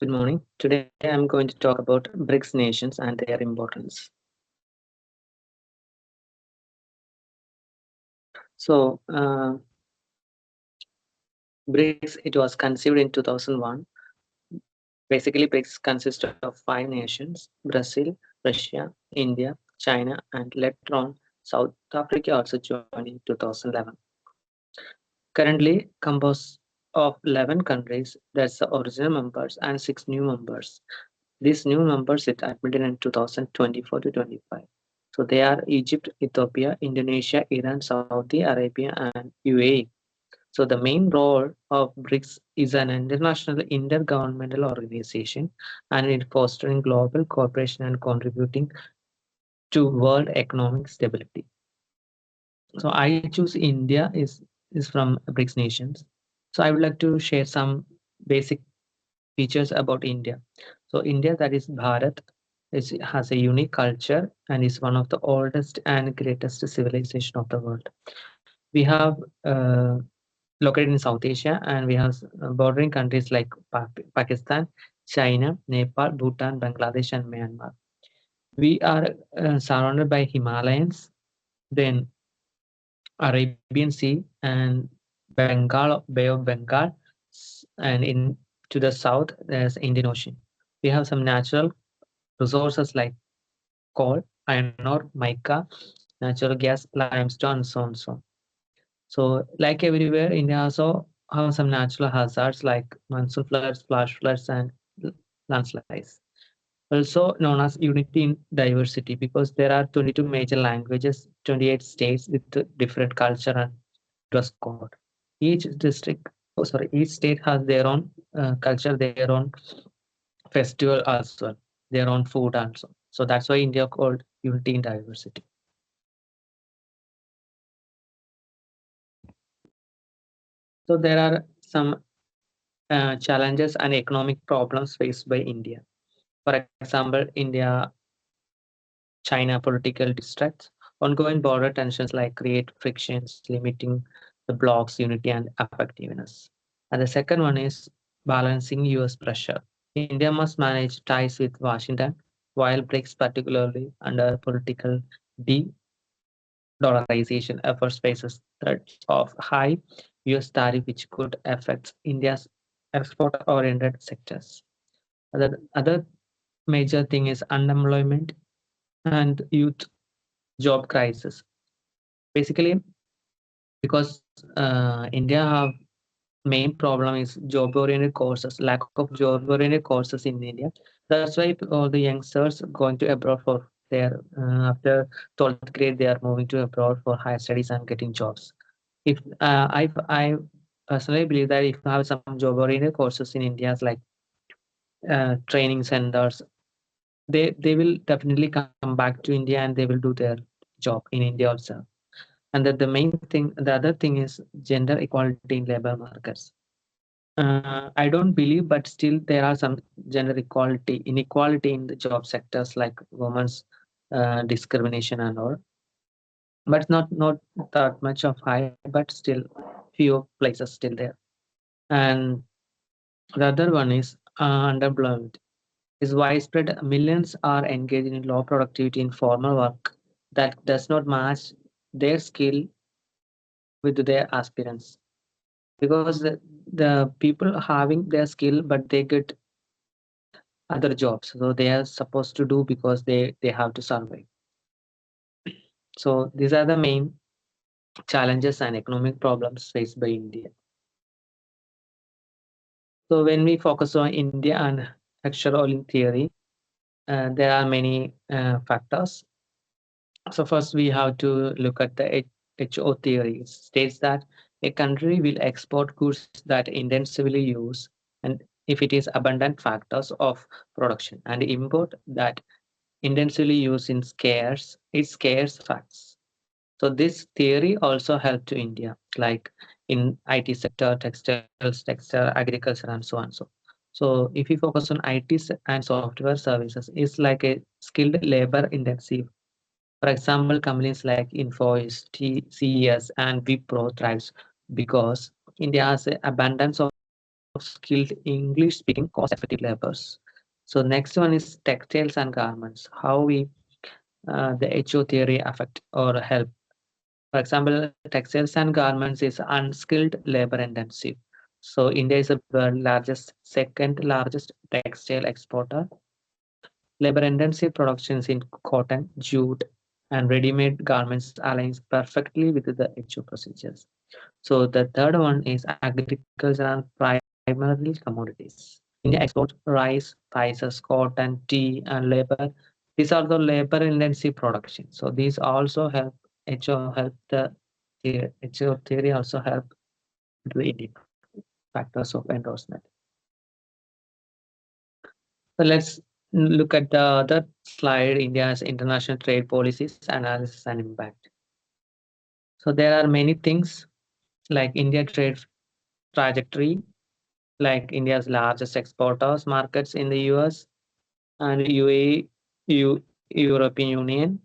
Good morning. Today I'm going to talk about BRICS nations and their importance. So, BRICS, it was conceived in 2001. Basically, BRICS consists of five nations: Brazil, Russia, India, China, and later on, South Africa also joined in 2011. Currently composed of 11 countries, that's the original members, and 6 new members. These new members it admitted in 2024 to 25. So they are Egypt, Ethiopia, Indonesia, Iran, Saudi Arabia, and UAE. So the main role of BRICS is an international intergovernmental organization and in fostering global cooperation and contributing to world economic stability. So I choose India is from BRICS nations. So I would like to share some basic features about India. So India, that is Bharat, has a unique culture and is one of the oldest and greatest civilization of the world. We have located in South Asia and we have bordering countries like Pakistan, China, Nepal, Bhutan, Bangladesh, and Myanmar. We are surrounded by Himalayas, then Arabian Sea, and Bay of Bengal, and in to the south there's Indian Ocean. We have some natural resources like coal, iron ore, mica, natural gas, limestone, and so on. So, like everywhere, India also has some natural hazards like monsoon floods, flash floods, and landslides. Also known as unity in diversity because there are 22 major languages, 28 states with different culture and dress code. Each district, oh sorry, each state has their own culture, their own festival as well, their own food also. So that's why India called unity in diversity. So there are some challenges and economic problems faced by India. For example, India China political distracts, ongoing border tensions like create frictions, limiting the bloc's unity and effectiveness. And the second one is balancing US pressure. India must manage ties with Washington while BRICS, particularly under political de-dollarization efforts, faces threats of high US tariff, which could affect India's export-oriented sectors. Other major thing is unemployment and youth job crisis. Basically, because India have main problem is job oriented courses, lack of job oriented courses in India. That's why all the youngsters going to abroad for their after 12th grade they are moving to abroad for higher studies and getting jobs. If I personally believe that if you have some job oriented courses in India's like training centers, they will definitely come back to India and they will do their job in India also. And that the other thing is gender equality in labor markets. I don't believe, but still there are some gender equality, inequality in the job sectors like women's discrimination and all, but not that much of high, but still few places still there. And the other one is unemployment is widespread. Millions are engaged in low productivity in formal work that does not match their skill with their aspirants because the people having their skill but they get other jobs so they are supposed to do because they have to survive. So these are the main challenges and economic problems faced by India. So when we focus on India and textual theory, there are many factors. So first we have to look at the HO theory. It states that a country will export goods that intensively use and if it is abundant factors of production and import that intensively use in scarce facts. So this theory also helped to India, like in IT sector, textile, agriculture, and so on. So if you focus on and software services, it's like a skilled labor intensive. For example, companies like Infosys, CES, and Wipro thrives because India has an abundance of skilled English-speaking, cost-effective laborers. So next one is textiles and garments. How we the HO theory affect or help. For example, textiles and garments is unskilled labor intensive. So India is the world largest, second largest textile exporter. Labor intensive productions in cotton, jute, and ready-made garments aligns perfectly with the HO procedures. So the third one is agriculture and primarily commodities. India exports rice, spices, cotton, tea, and labor. These are the labor-intensive production. So these also help HO help the HO theory also help the factors of endorsement. So let's look at the other slide, India's international trade policies, analysis, and impact. So there are many things like India trade trajectory, like India's largest exporters markets in the US and UAE, European Union,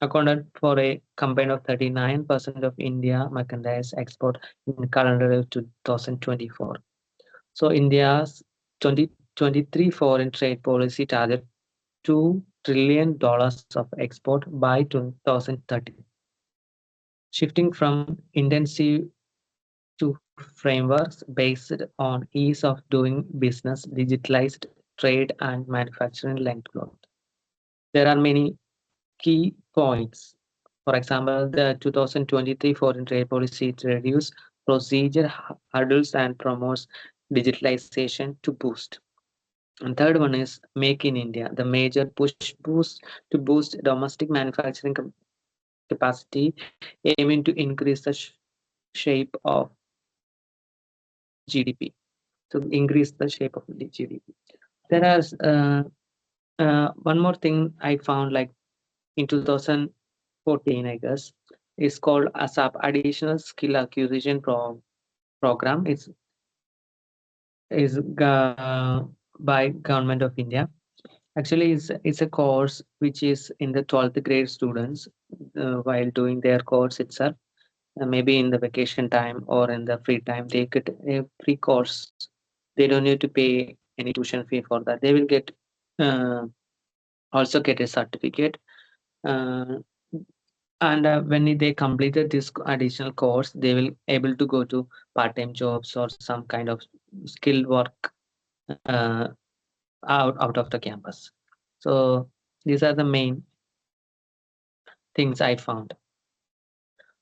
accounted for a combined of 39% of India merchandise export in calendar year 2024. So India's 2023 foreign trade policy target $2 trillion of export by 2030, shifting from intensive to frameworks based on ease of doing business, digitalized trade, and manufacturing linked growth. There are many key points. For example, the 2023 foreign trade policy reduces procedure hurdles and promotes digitalization to boost. And third one is Make in India, the major push boost to boost domestic manufacturing capacity, aiming to increase the shape of GDP. To increase the shape of the GDP. There is one more thing I found like in 2014, I guess, is called ASAP, Additional Skill Acquisition Program. Is by Government of India. Actually, it's a course which is in the 12th grade students while doing their course itself. Maybe in the vacation time or in the free time, they get a free course. They don't need to pay any tuition fee for that. They will get uh, also get a certificate. Uh, and when they completed this additional course, they will able to go to part-time jobs or some kind of skill work uh, out of the campus. So these are the main things I found.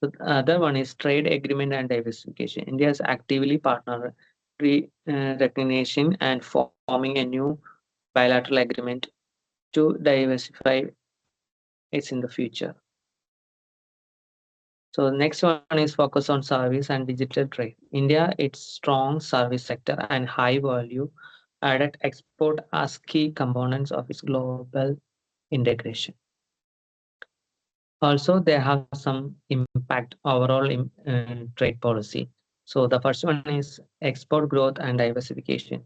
The other one is trade agreement and diversification. India is actively partner recognition and forming a new bilateral agreement to diversify it in the future. So next one is focus on service and digital trade. India, its strong service sector and high value added export as key components of its global integration. Also, they have some impact overall in trade policy. So the first one is export growth and diversification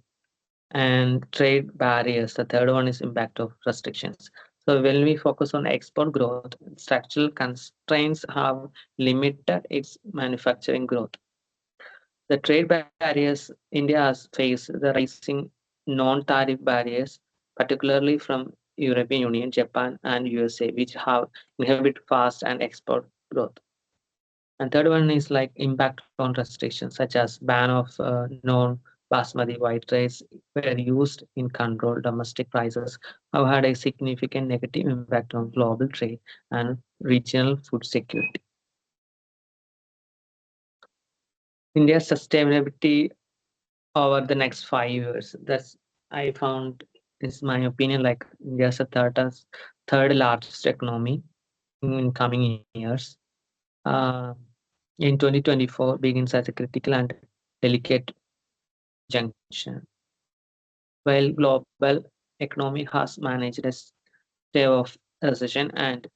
and trade barriers. The third one is impact of restrictions. So when we focus on export growth, structural constraints have limited its manufacturing growth. The trade barriers India has faced the rising non-tariff barriers, particularly from European Union, Japan, and USA, which have inhibit fast and export growth. And third one is like impact on restrictions, such as ban of non-basmati white rice were used in control domestic prices, have had a significant negative impact on global trade and regional food security. India's sustainability over the next 5 years. That's I found is my opinion. Like India's the third largest economy in coming years. Uh, in 2024 begins as a critical and delicate junction. While global economy has managed a stave of recession and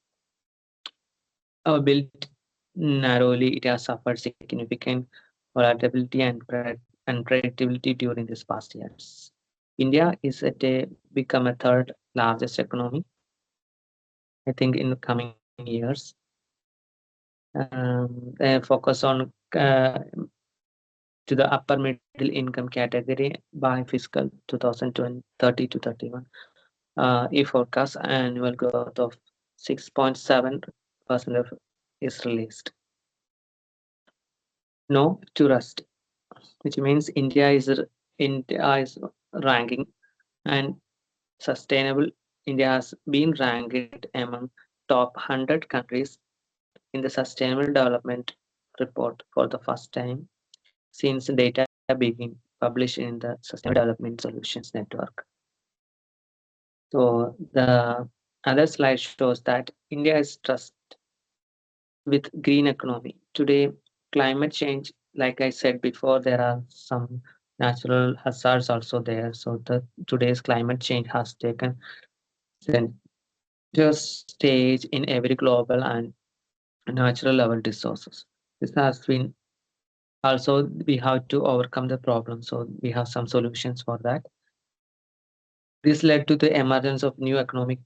built narrowly, it has suffered significant volatility and unpredictability during these past years. India is at a become a third largest economy, I think, in the coming years. They focus on to the upper middle income category by fiscal 2030 to 31. It forecasts annual growth of 6.7% is released. No to rust, which means India is ranking and sustainable. India has been ranked among top 100 countries in the Sustainable Development Report for the first time since data being published in the Sustainable Development Solutions Network. So the other slide shows that India is trusted with green economy. Today, climate change, like I said before, there are some natural hazards also there. So the today's climate change has taken center stage in every global and natural level resources. This has been also we have to overcome the problem. So we have some solutions for that. This led to the emergence of new economic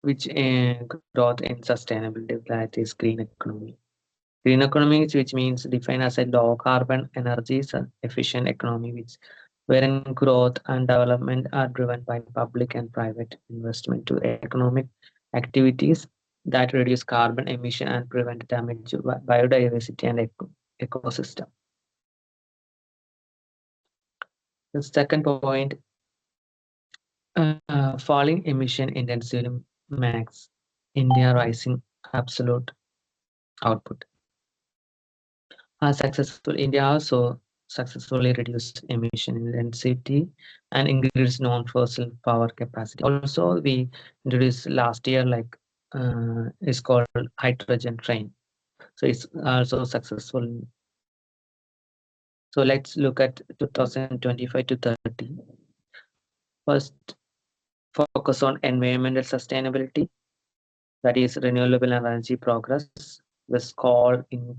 which growth in sustainability that is green economy. Green economy, which means defined as a low carbon energy efficient economy, which wherein growth and development are driven by public and private investment to economic activities that reduce carbon emission and prevent damage to biodiversity and ecosystem. The second point, falling emission intensity max India rising absolute output. India also successfully reduced emission intensity and increased non-fossil power capacity. Also, we introduced last year like it's called hydrogen train. So it's also successful. So let's look at 2025 to 30. First, focus on environmental sustainability, that is renewable energy progress, was called in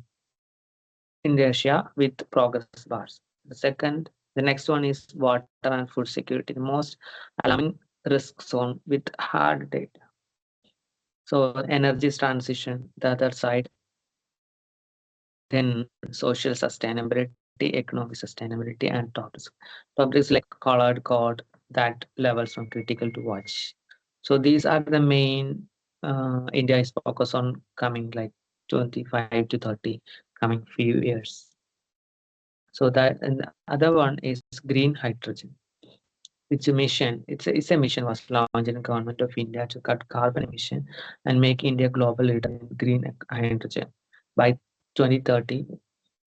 Russia with progress bars. The next one is water and food security, the most alarming risk zone with hard data. So energy transition, the other side, then social sustainability, economic sustainability, and topics. Topics like colored code that levels from critical to watch. So these are the main India is focused on coming like 25 to 30 coming few years. So that and the other one is green hydrogen. It's a mission was launched in government of India to cut carbon emission and make India global leader in green hydrogen. By 2030,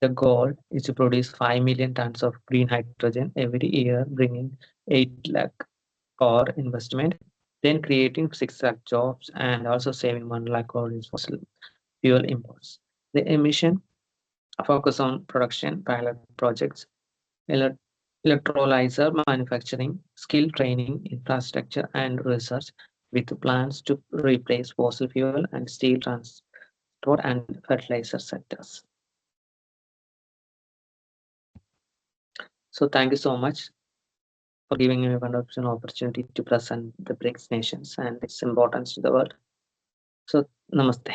the goal is to produce 5 million tons of green hydrogen every year, bringing 8 lakh crore investment, then creating 6 lakh jobs and also saving 1 lakh crore in fossil fuel imports. The emission focus on production pilot projects, electrolyzer manufacturing, skill training, infrastructure, and research with plans to replace fossil fuel and steel transport and fertilizer sectors. So thank you so much for giving me a wonderful opportunity to present the BRICS nations and its importance to the world. So namaste.